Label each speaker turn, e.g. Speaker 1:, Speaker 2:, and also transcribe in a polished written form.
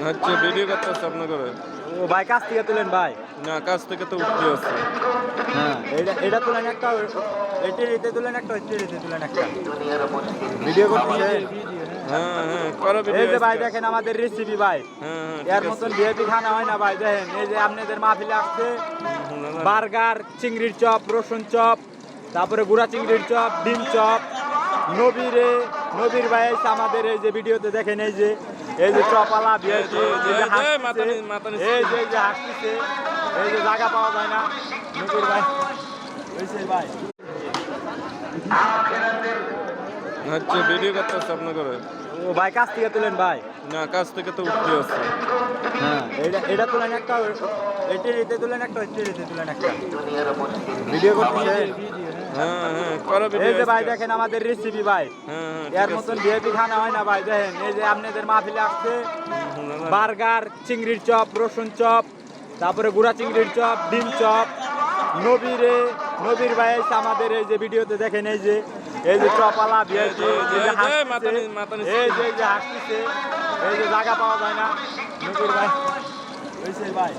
Speaker 1: আচ্ছা ভিডিও করতেছে আপনার করে।
Speaker 2: ও ভাই কাছ থেকে তুলেন ভাই।
Speaker 1: না কাছ থেকে তো উঠতে আছে।
Speaker 2: হ্যাঁ এটা তুলেন একটা, এটিতে তুলেন একটা, এটিতে তুলেন একটা। ভিডিও করতেছেন?
Speaker 1: হ্যাঁ হ্যাঁ করা
Speaker 2: এই
Speaker 1: ভিডিও
Speaker 2: যে ভাই
Speaker 1: আজকে।
Speaker 2: দেখেন আমাদের রেসিপি ভাই,
Speaker 1: হ্যাঁ হ্যাঁ
Speaker 2: এর
Speaker 1: ঠিক আছে।
Speaker 2: মতন ভিআইপি খানা হয় না ভাই। দেখেন এই যে আপনাদের মাহফিলে আসছে বার্গার, চিংড়ির চপ, রসুন চপ, তারপরে গুড়া চিংড়ির চপ, ডিম চপ। নবীর ভাই এসে আমাদের এই যে ভিডিওতে দেখেন এই যে চপালা ভিআইপি এই যে হাসতেছে, এই যে জায়গা পাওয়া যায় না। নবীর ভাই হয়েছে ভাই।
Speaker 1: আচ্ছা ভিডিও করতেছে আপনার করে।
Speaker 2: ও ভাই কাছ থেকে তুলেন ভাই।
Speaker 1: না কাছ থেকে তো উঠতে আছে।
Speaker 2: হ্যাঁ এটা তুলেন একটা, এটিতে তুলেন একটা, এটিতে তুলেন একটা। ভিডিও করতেছেন?
Speaker 1: হ্যাঁ হ্যাঁ করা
Speaker 2: এই
Speaker 1: ভিডিও
Speaker 2: যে ভাই
Speaker 1: আজকে।
Speaker 2: দেখেন আমাদের রেসিপি ভাই,
Speaker 1: হ্যাঁ হ্যাঁ
Speaker 2: এর
Speaker 1: ঠিক আছে।
Speaker 2: মতন ভিআইপি খানা হয় না ভাই। দেখেন এই যে আপনাদের মাহফিলে আসছে বার্গার, চিংড়ির চপ, রসুন চপ, তারপরে গুড়া চিংড়ির চপ, ডিম চপ। নবীর ভাই এসে আমাদের এই যে ভিডিওতে দেখেন এই যে চপালা ভিআইপি এই যে হাসতেছে, এই যে জায়গা পাওয়া যায় না। নবীর ভাই হয়েছে ভাই।